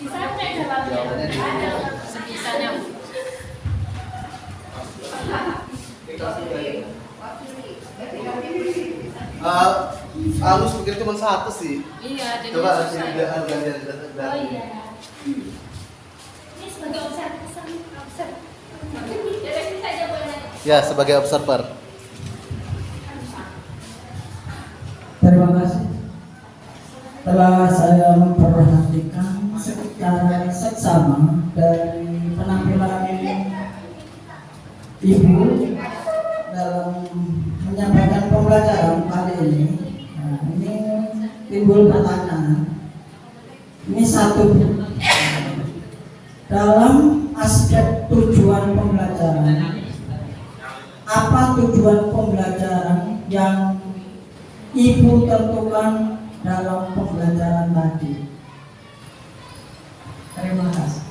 Jawabannya di Sebisanya. Halus mungkin cuma satu sih. Iya, jadi Coba susah. Oh iya. Ini sebagai observer. Ya, kita aja boleh. Ya, sebagai observer. Terima kasih. Telah saya memperhatikan secara seksama dari penampilan Ibu dalam menyampaikan pembelajaran kali ini. Nah, ini timbul pertanyaan. Ini satu dalam aspek tujuan pembelajaran. Apa tujuan pembelajaran yang Ibu tentukan dalam pembelajaran tadi? Terima kasih.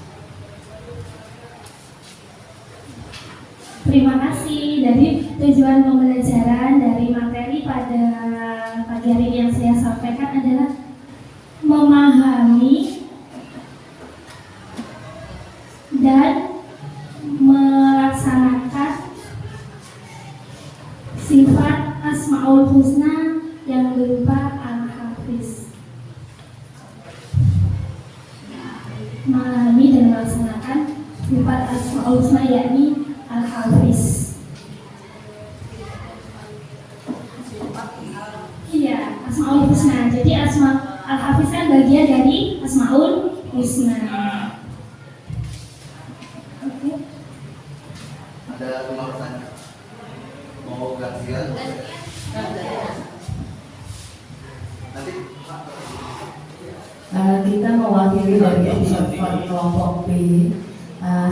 Terima kasih. Dari tujuan pembelajaran dari materi pada pagi hari ini yang saya sampaikan adalah memahami dan melaksanakan sifat Asmaul Husna yang berupa Al-Hafiz. Memahami dan melaksanakan sifat Asmaul Husna yakni Al-Hafiz. Iya, Asmaul Husna. Jadi Al-Hafiz kan bagian dari Asmaul Husna. Oke. Ada lima pertanyaan. Mau gantian? Nanti Kita mewakili dari observer kelompok B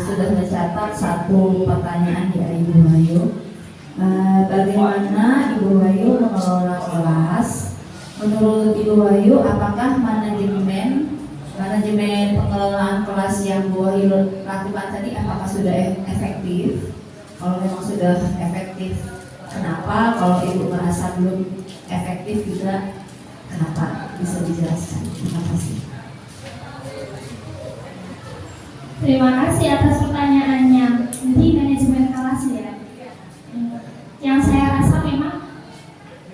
sudah mencatat satu pertanyaan dari Ibu Wahyu. Bagaimana Ibu Wahyu mengelola kelas? Menurut Ibu Wahyu, apakah manajemen pengelolaan kelas yang Bu Wahyu lakukan tadi apakah sudah efektif? Kalau memang sudah efektif, kenapa? Kalau Ibu merasa belum efektif juga, kenapa? Bisa dijelaskan? Terima kasih. Terima kasih atas pertanyaannya. Jadi manajemen kelas ya. Yang saya rasa memang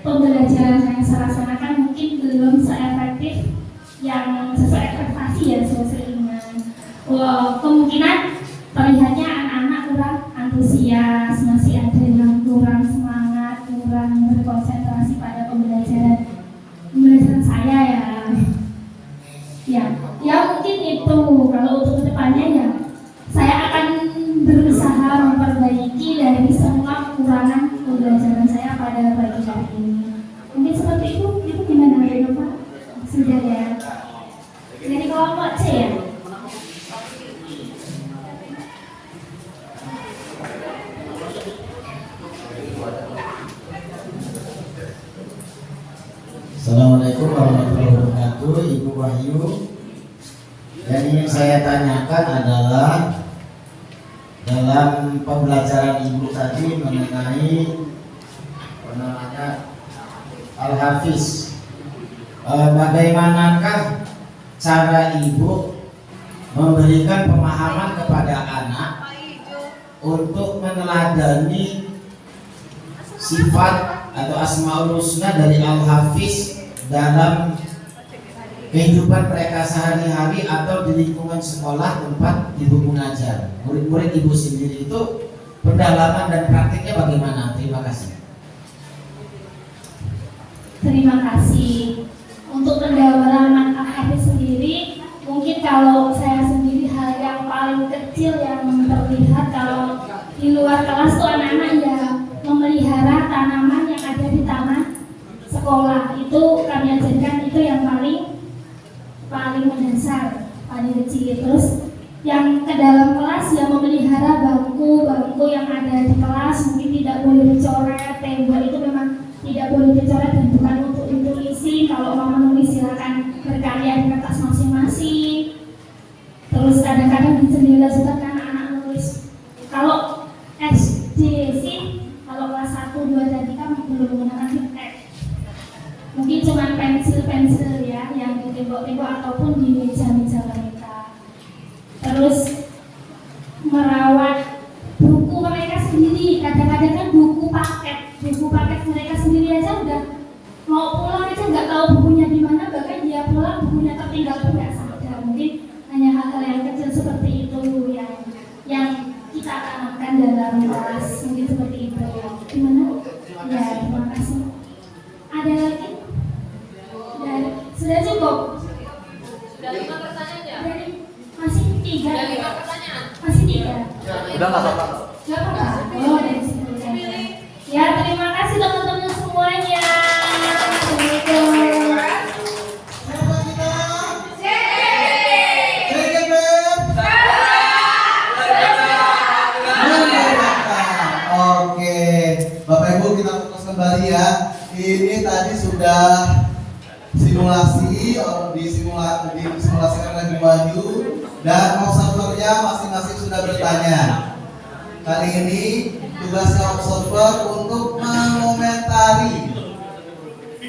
pembelajaran yang saya laksanakan mungkin belum seefektif yang sesuai ekspektasi ya sesuai dengan. Kemungkinan terlihatnya anak-anak kurang antusias, masih ada yang kurang semangat, kurang berkonsentrasi pada pembelajaran saya ya. Ya mungkin itu. Kalau untuk kedepannya ya saya akan berusaha memperbaiki dari semua kekurangan pembelajaran saya pada pagi hari ini. Mungkin seperti itu gimana ya Pak? Sudah ya. Jadi kelompok C ya. Assalamualaikum warahmatullahi wabarakatuh. Ibu Wahyu, yang ingin saya tanyakan adalah dalam pembelajaran Ibu tadi mengenai Al-Hafiz, bagaimanakah cara Ibu memberikan pemahaman kepada anak untuk meneladani sifat atau Asmaul Husna dari Al-Hafiz dalam kehidupan mereka sehari-hari atau di lingkungan sekolah tempat Ibu mengajar. Murid-murid Ibu sendiri itu pendalaman dan praktiknya bagaimana? Terima kasih. Terima kasih. Untuk pendalaman Al-Hafiz sendiri, mungkin kalau saya sendiri hal yang paling kecil yang terlihat kalau di luar kelas tuh anak-anak ya memelihara tanaman yang ada di taman sekolah. Itu kami ajarkan, itu yang paling mendasar, paling kecil. Terus yang ke dalam kelas yang memelihara bangku yang ada di kelas mungkin tidak boleh dicoret, tembok itu memang tidak boleh dicoret dan bukan untuk ditulis. Kalau mau menulis silakan berkarya di kertas masing-masing. Terus kadang-kadang di jendela juga kan anak-anak nulis. Kalau SD sih, kalau kelas 1, 2 tadi kan belum menggunakan teks. Mungkin cuma pensil ya yang di tembok-tembok ataupun di meja-meja mereka. Dari masih 3. Ada 5 pertanyaan. Masih 3. Udah nggak apa-apa. Gak apa-apa. Oh, dari situ. Ya, terima kasih teman-teman semuanya. Assalamualaikum. Siapa kita? Oke, Bapak Ibu kita fokus kembali ya. Ini tadi sudah simulasi disimulasikan oleh Bu Wahyu dan observernya masing-masing sudah bertanya. Kali ini tugasnya observer untuk mengomentari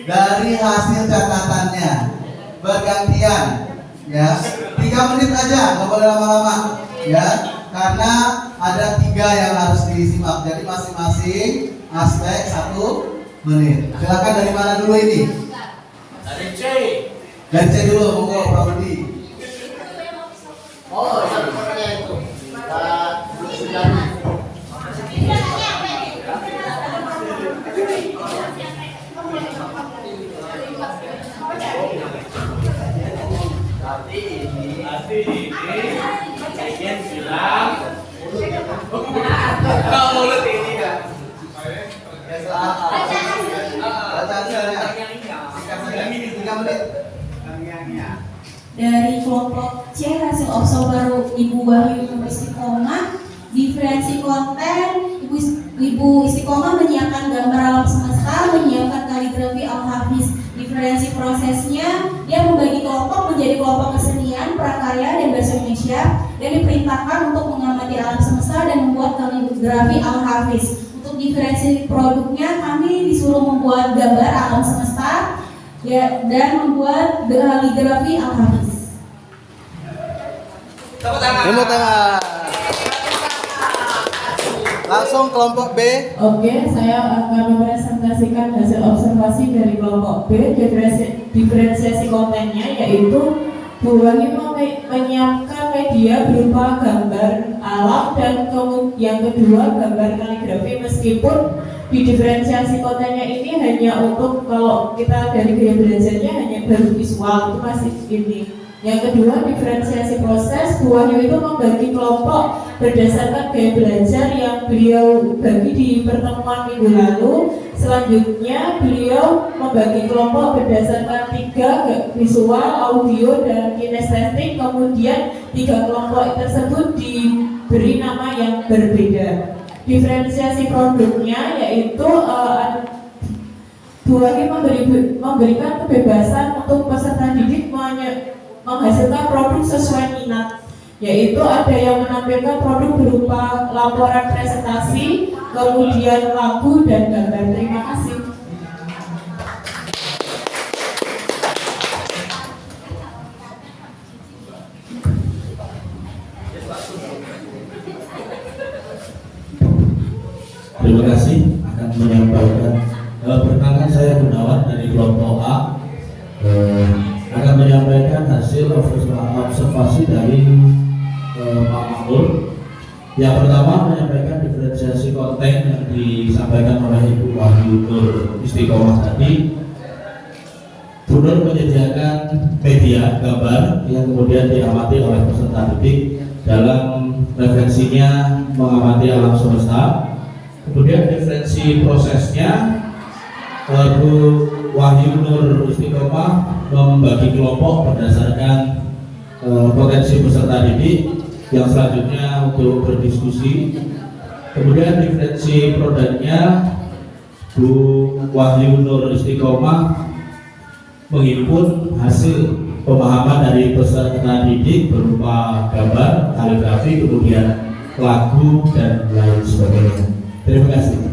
dari hasil catatannya bergantian ya. 3 menit aja, nggak boleh lama-lama ya, karena ada 3 yang harus disimak. Jadi masing-masing aspek 1 menit. Silakan, dari mana dulu ini? Dari C. Dari C dulu, monggo Pak Budi. Oh, sebenarnya itu. Sujani. Ini ingin bilang kalau mulut ini kan Ya, silakan. Baca hasilnya. 3 menit. Dari kelompok C, hasil observer Ibu Wahyu Istiqomah, diferensi konten. Ibu Istiqomah menyiapkan gambar alam semesta, menyiapkan kaligrafi Al-Hafiz. Diferensi prosesnya, dia membagi kelompok menjadi kelompok kesenian, prakarya, dan bahasa Indonesia, dan diperintahkan untuk mengamati alam semesta dan membuat kaligrafi Al-Hafiz. Untuk diferensi produknya, kami disuruh membuat gambar alam semesta ya, dan membuat kaligrafi Al-Hafiz. tepuk tangan. Tepuk tangan. Langsung kelompok B. Oke, saya akan mempresentasikan hasil observasi dari kelompok B. Diferensiasi kontennya yaitu Bu Wahyu menyiapkan media berupa gambar alam dan yang kedua gambar kaligrafi, meskipun di diferensiasi kontennya ini hanya untuk, kalau kita dari gaya belajarnya hanya baru visual, itu masih ini. Yang kedua, diferensiasi proses. Bu Wahyu itu membagi kelompok berdasarkan gaya belajar yang beliau bagi di pertemuan minggu lalu. Selanjutnya, beliau membagi kelompok berdasarkan 3, visual, audio, dan kinestetik. Kemudian 3 kelompok tersebut diberi nama yang berbeda. Diferensiasi produknya yaitu Bu Wahyu memberikan kebebasan untuk peserta didik menghasilkan produk sesuai minat, yaitu ada yang menampilkan produk berupa laporan presentasi, kemudian lagu dan gambar. Terima kasih. Terima kasih akan menyampaikan. Perkenalkan, saya Gunawan dari kelompok A. Akan menyampaikan hasil observasi dari Pak Makmur. Yang pertama, menyampaikan diferensiasi konten yang disampaikan oleh Ibu Wahyu Istiqomah tadi. Bu Nur menyediakan media gambar yang kemudian diamati oleh peserta didik dalam referensinya mengamati alam semesta. Kemudian diferensi prosesnya, Bu Wahyu Nur Istiqomah membagi kelompok berdasarkan potensi peserta didik yang selanjutnya untuk berdiskusi. Kemudian diferensi produknya, Bu Wahyu Nur Istiqomah menghimpun hasil pemahaman dari peserta didik berupa gambar, kaligrafi, kemudian lagu dan lain sebagainya. Terima kasih.